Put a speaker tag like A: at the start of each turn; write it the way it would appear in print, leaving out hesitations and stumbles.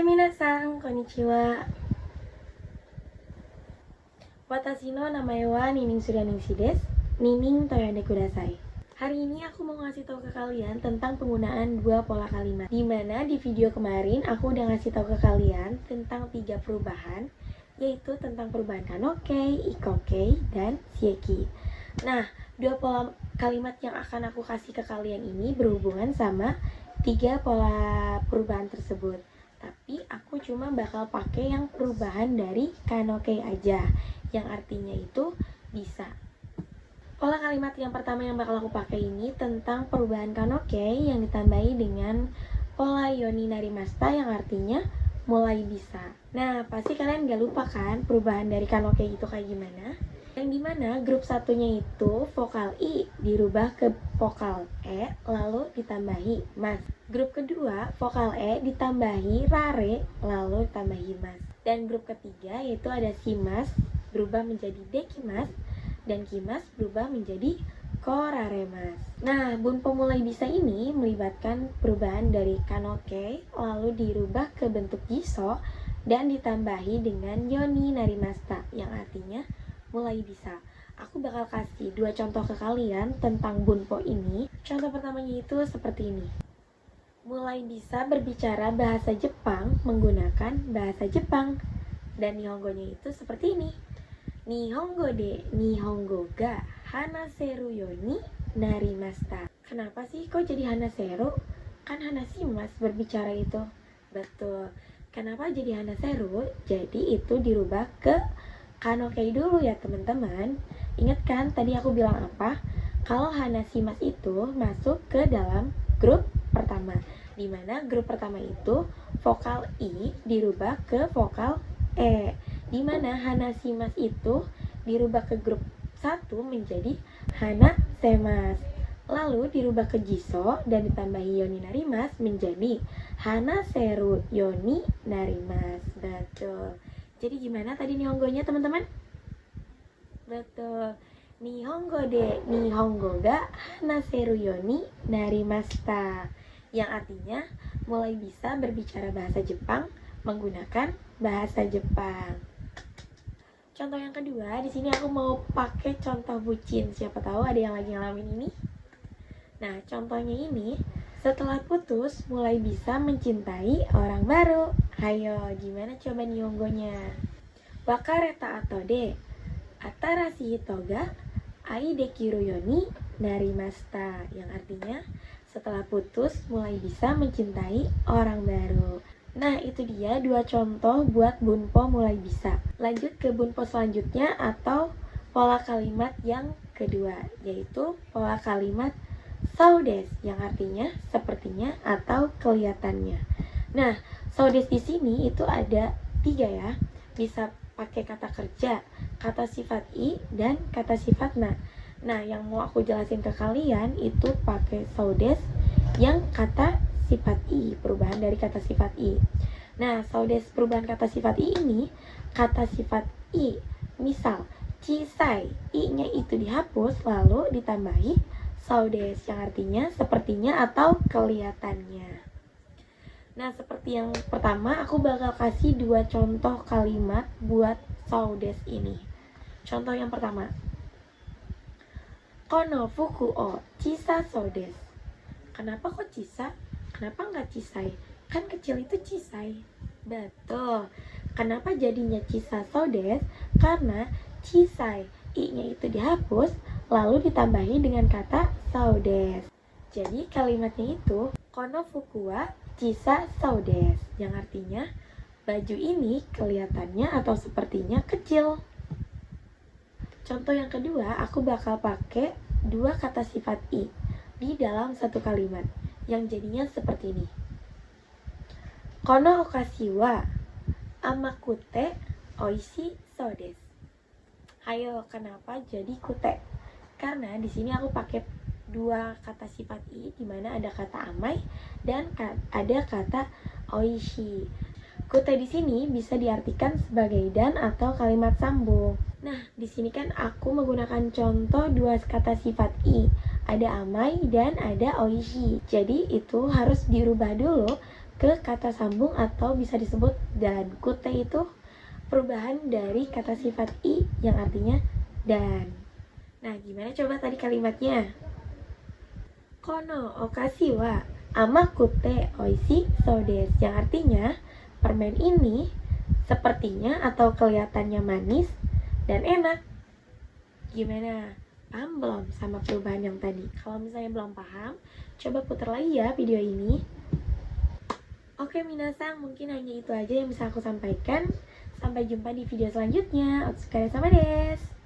A: Minasan, konnichiwa. Watashi no namae wa Nining Suryaningsih desu. Nining toyonde kudasai. Hari ini aku mau ngasih tahu ke kalian tentang penggunaan dua pola kalimat. Dimana di video kemarin aku udah ngasih tahu ke kalian tentang 3 perubahan, yaitu tentang perubahan kanokei, ikokei, dan shieki. Nah, dua pola kalimat yang akan aku kasih ke kalian ini berhubungan sama 3 pola perubahan tersebut. Tapi aku cuma bakal pakai yang perubahan dari kanokei aja, yang artinya itu bisa. Pola kalimat yang pertama yang bakal aku pakai ini tentang perubahan kanokei yang ditambahi dengan pola yoni narimashita yang artinya mulai bisa. Nah, pasti kalian gak lupa kan perubahan dari kanokei itu kayak gimana? Yang dimana grup satunya itu vokal I dirubah ke vokal E lalu ditambahi mas. Grup kedua vokal E ditambahi rare lalu ditambahi mas. Dan grup ketiga yaitu ada shimas berubah menjadi dekimas dan kimas berubah menjadi koraremas. Nah, bunpo mulai bisa ini melibatkan perubahan dari kanokei lalu dirubah ke bentuk jiso dan ditambahi dengan yoni narimashita yang artinya mulai bisa. Aku bakal kasih 2 contoh ke kalian tentang bunpo ini. Contoh pertamanya itu seperti ini. Mulai bisa berbicara bahasa Jepang menggunakan bahasa Jepang. Dan nihongonya itu seperti ini. Nihongo de nihongo ga hanaseru yo ni narimashita. Kenapa sih kok jadi hanaseru? Kan hanashimas berbicara itu. Betul. Kenapa jadi hanaseru? Jadi itu dirubah ke kanokei dulu ya teman-teman. Ingat kan tadi aku bilang apa? Kalau hanashimas itu masuk ke dalam grup pertama, dimana grup pertama itu vokal I dirubah ke vokal E, dimana hanashimas itu dirubah ke grup 1 menjadi hanasemas, lalu dirubah ke jiso dan ditambahi yoni narimas menjadi hanaseru yoni narimas. Betul. Jadi gimana tadi nihongonya teman-teman? Betul. Nihongo de nihongo ga hanaseru yoni narimashita, yang artinya mulai bisa berbicara bahasa Jepang menggunakan bahasa Jepang. Contoh yang kedua, di sini aku mau pakai contoh bucin. Siapa tahu ada yang lagi ngalamin ini. Nah, contohnya ini, setelah putus mulai bisa mencintai orang baru. Hayo, gimana coba nihongonya? Wakareta ato de atarashi hito ga ai dekiru yo ni narimashita, yang artinya setelah putus mulai bisa mencintai orang baru. Nah, itu dia 2 contoh buat bunpo mulai bisa. Lanjut ke bunpo selanjutnya atau pola kalimat yang kedua, yaitu pola kalimat so desu, yang artinya sepertinya atau kelihatannya. Nah, so desu di sini itu ada 3 ya. Bisa pakai kata kerja, kata sifat I, dan kata sifat na. Nah, yang mau aku jelasin ke kalian itu pakai so desu yang kata sifat I, perubahan dari kata sifat I. Nah, so desu perubahan kata sifat I ini, kata sifat I, misal chisai, I-nya itu dihapus lalu ditambahi so desu yang artinya sepertinya atau kelihatannya. Nah, seperti yang pertama, aku bakal kasih 2 contoh kalimat buat so desu ini. Contoh yang pertama. Kono fuku o chisa so desu. Kenapa kok chisa? Kenapa nggak chisai? Kan kecil itu chisai. Betul. Kenapa jadinya chisa so desu? Karena chisai, I-nya itu dihapus, lalu ditambahi dengan kata so desu. Jadi kalimatnya itu kono fuku wa chisa so desu, yang artinya baju ini kelihatannya atau sepertinya kecil. Contoh yang kedua, aku bakal pakai 2 kata sifat I di dalam satu kalimat yang jadinya seperti ini. Kono okashi wa amakute oishi so desu. Hayo, kenapa jadi kute? Karena di sini aku pakai 2 kata sifat I, di mana ada kata amai dan ada kata oishi. Kute di sini bisa diartikan sebagai dan atau kalimat sambung. Nah, di sini kan aku menggunakan contoh 2 kata sifat I, ada amai dan ada oishi. Jadi itu harus dirubah dulu ke kata sambung atau bisa disebut dan. Kute itu perubahan dari kata sifat i yang artinya dan. Nah, gimana coba tadi kalimatnya? Kono okashi wa amakute oishi so desu, yang artinya permen ini sepertinya atau kelihatannya manis dan enak. Gimana? Paham belum sama perubahan yang tadi? Kalau misalnya belum paham, coba putar lagi ya video ini. Oke minasang, mungkin hanya itu aja yang bisa aku sampaikan. Sampai jumpa di video selanjutnya. Otsukare sama desu.